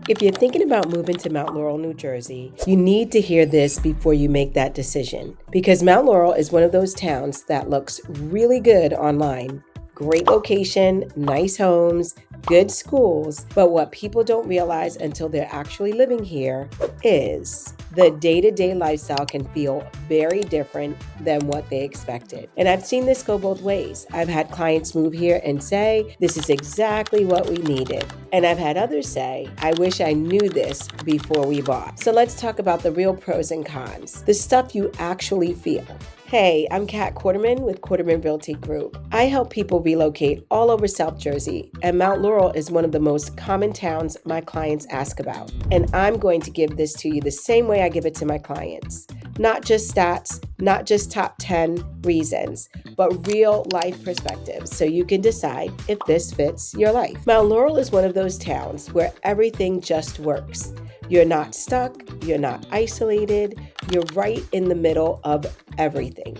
If you're thinking about moving to Mount Laurel, New Jersey, you need to hear this before you make that decision. Because Mount Laurel is one of those towns that looks really good online. Great location, nice homes, good schools, but what people don't realize until they're actually living here is the day-to-day lifestyle can feel very different than what they expected. And I've seen this go both ways. I've had clients move here and say, this is exactly what we needed. And I've had others say, I wish I knew this before we bought. So let's talk about the real pros and cons, the stuff you actually feel. Hey, I'm Kat Quarterman with Quarterman Realty Group. I help people relocate all over South Jersey, and Mount Laurel is one of the most common towns my clients ask about. And I'm going to give this to you the same way I give it to my clients. Not just stats, not just top 10 reasons, but real life perspectives so you can decide if this fits your life. Mount Laurel is one of those towns where everything just works. You're not stuck, you're not isolated, you're right in the middle of everything.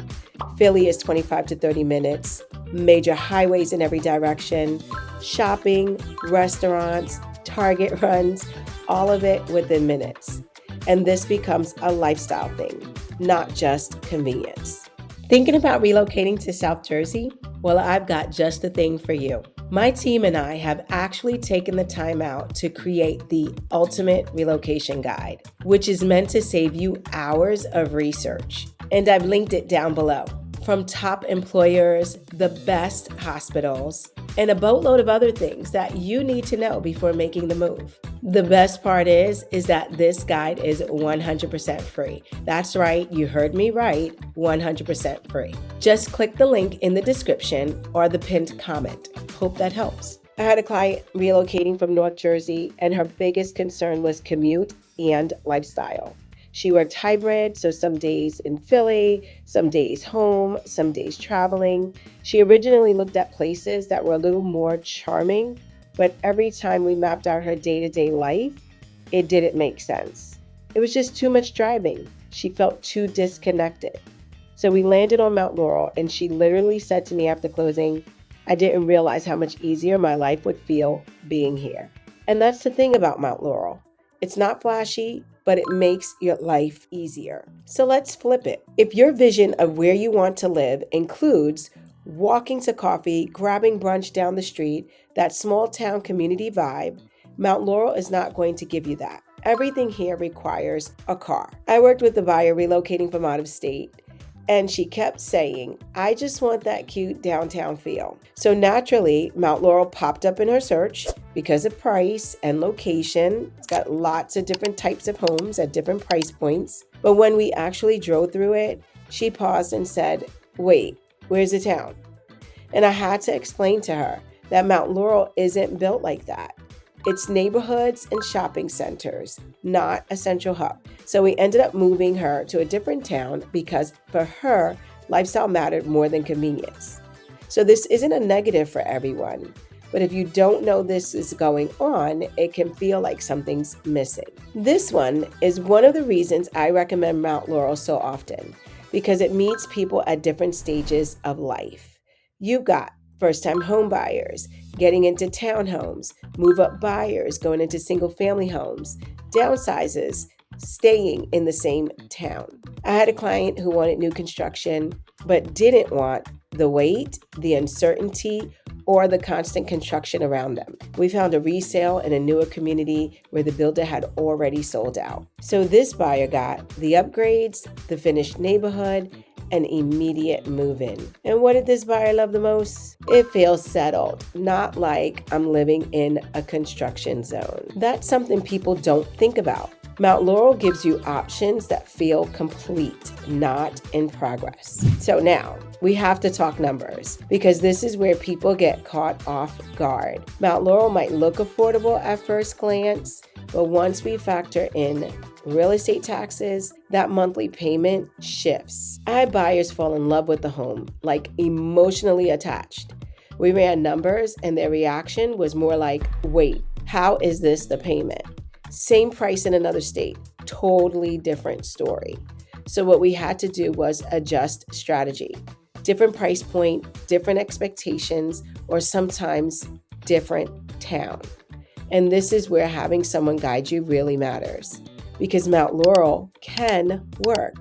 Philly is 25 to 30 minutes, major highways in every direction, shopping, restaurants, Target runs, all of it within minutes. And this becomes a lifestyle thing, not just convenience. Thinking about relocating to South Jersey? Well, I've got just the thing for you. My team and I have actually taken the time out to create the Ultimate Relocation Guide, which is meant to save you hours of research. And I've linked it down below. From top employers, the best hospitals, and a boatload of other things that you need to know before making the move. The best part is that this guide is 100% free. That's right, you heard me right, 100% free. Just click the link in the description or the pinned comment. Hope that helps. I had a client relocating from North Jersey, and her biggest concern was commute and lifestyle. She worked hybrid, so some days in Philly, some days home, some days traveling. She originally looked at places that were a little more charming, but every time we mapped out her day-to-day life, it didn't make sense. It was just too much driving. She felt too disconnected. So we landed on Mount Laurel, and she literally said to me after closing, I didn't realize how much easier my life would feel being here. And that's the thing about Mount Laurel. It's not flashy, but it makes your life easier. So let's flip it. If your vision of where you want to live includes walking to coffee, grabbing brunch down the street, that small town community vibe, Mount Laurel is not going to give you that. Everything here requires a car. I worked with a buyer relocating from out of state, and she kept saying, I just want that cute downtown feel. So naturally, Mount Laurel popped up in her search because of price and location. It's got lots of different types of homes at different price points. But when we actually drove through it, she paused and said, wait, where's the town? And I had to explain to her that Mount Laurel isn't built like that. It's neighborhoods and shopping centers, not a central hub. So we ended up moving her to a different town because for her, lifestyle mattered more than convenience. So this isn't a negative for everyone, but if you don't know this is going on, it can feel like something's missing. This one is one of the reasons I recommend Mount Laurel so often, because it meets people at different stages of life. You've got first-time home buyers, getting into townhomes, move-up buyers, going into single-family homes, downsizes, staying in the same town. I had a client who wanted new construction, but didn't want the wait, the uncertainty, or the constant construction around them. We found a resale in a newer community where the builder had already sold out. So this buyer got the upgrades, the finished neighborhood, an immediate move-in. And what did this buyer love the most? It feels settled, not like I'm living in a construction zone. That's something people don't think about. Mount Laurel gives you options that feel complete, not in progress. So now, we have to talk numbers because this is where people get caught off guard. Mount Laurel might look affordable at first glance, but once we factor in real estate taxes, that monthly payment shifts. I had buyers fall in love with the home, like emotionally attached. We ran numbers and their reaction was more like, wait, how is this the payment? Same price in another state, totally different story. So what we had to do was adjust strategy. Different price point, different expectations, or sometimes different town. And this is where having someone guide you really matters, because Mount Laurel can work,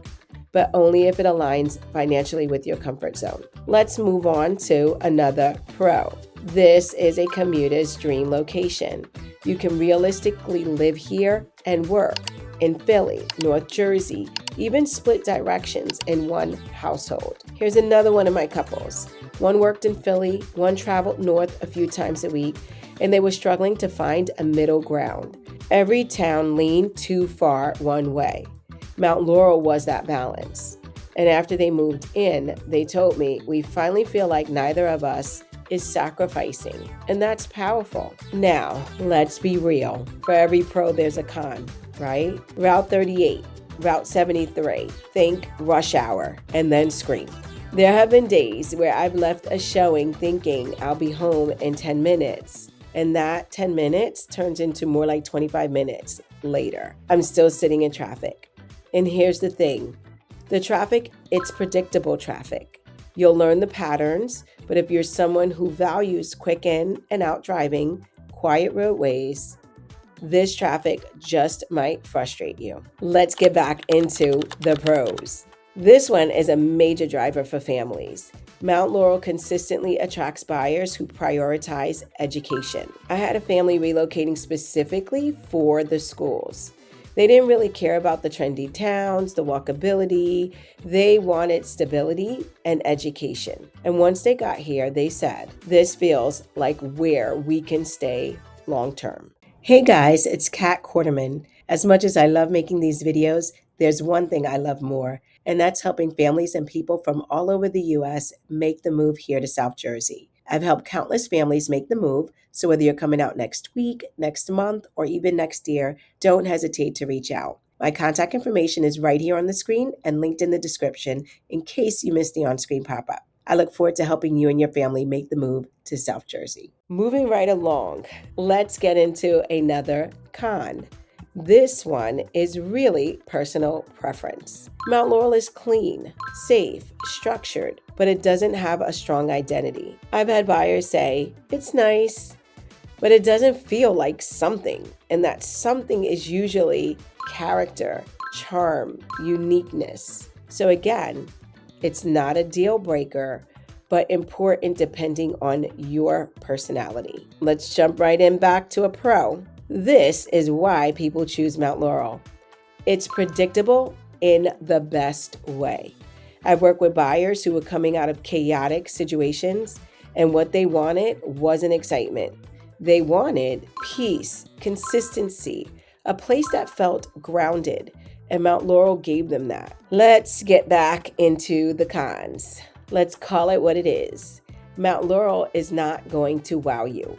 but only if it aligns financially with your comfort zone. Let's move on to another pro. This is a commuter's dream location. You can realistically live here and work in Philly, North Jersey, even split directions in one household. Here's another one of my couples. One worked in Philly, one traveled north a few times a week, and they were struggling to find a middle ground. Every town leaned too far one way. Mount Laurel was that balance. And after they moved in, they told me, we finally feel like neither of us is sacrificing. And that's powerful. Now, let's be real. For every pro, there's a con, right? Route 38, Route 73, think rush hour, and then scream. There have been days where I've left a showing thinking I'll be home in 10 minutes. And that 10 minutes turns into more like 25 minutes later. I'm still sitting in traffic. And here's the thing. The traffic, it's predictable traffic. You'll learn the patterns, but if you're someone who values quick in and out driving, quiet roadways, this traffic just might frustrate you. Let's get back into the pros. This one is a major driver for families. Mount Laurel consistently attracts buyers who prioritize education. I had a family relocating specifically for the schools. They didn't really care about the trendy towns, the walkability. They wanted stability and education. And once they got here, they said, this feels like where we can stay long term. Hey guys, it's Kat Quarterman. As much as I love making these videos, there's one thing I love more, and that's helping families and people from all over the U.S. make the move here to South Jersey. I've helped countless families make the move, so whether you're coming out next week, next month, or even next year, don't hesitate to reach out. My contact information is right here on the screen and linked in the description in case you missed the on-screen pop-up. I look forward to helping you and your family make the move to South Jersey. Moving right along, let's get into another con. This one is really personal preference. Mount Laurel is clean, safe, structured, but it doesn't have a strong identity. I've had buyers say, it's nice, but it doesn't feel like something. And that something is usually character, charm, uniqueness. So again, it's not a deal breaker, but important depending on your personality. Let's jump right in back to a pro. This is why people choose Mount Laurel. It's predictable in the best way. I've worked with buyers who were coming out of chaotic situations, and what they wanted wasn't excitement. They wanted peace, consistency, a place that felt grounded, and Mount Laurel gave them that. Let's get back into the cons. Let's call it what it is. Mount Laurel is not going to wow you.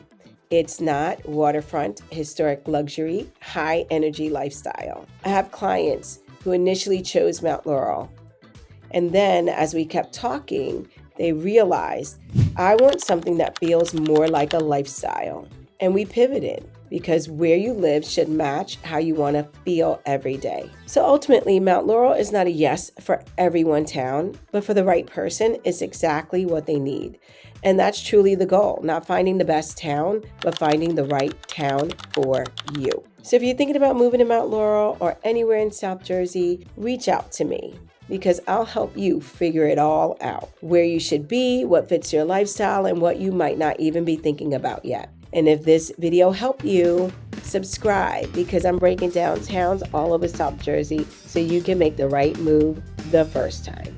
It's not waterfront, historic luxury, high energy lifestyle. I have clients who initially chose Mount Laurel, and then as we kept talking, they realized, I want something that feels more like a lifestyle. And we pivoted because where you live should match how you want to feel every day. So ultimately, Mount Laurel is not a yes for every one town, but for the right person, it's exactly what they need. And that's truly the goal, not finding the best town, but finding the right town for you. So if you're thinking about moving to Mount Laurel or anywhere in South Jersey, reach out to me because I'll help you figure it all out. Where you should be, what fits your lifestyle, and what you might not even be thinking about yet. And if this video helped you, subscribe because I'm breaking down towns all over South Jersey so you can make the right move the first time.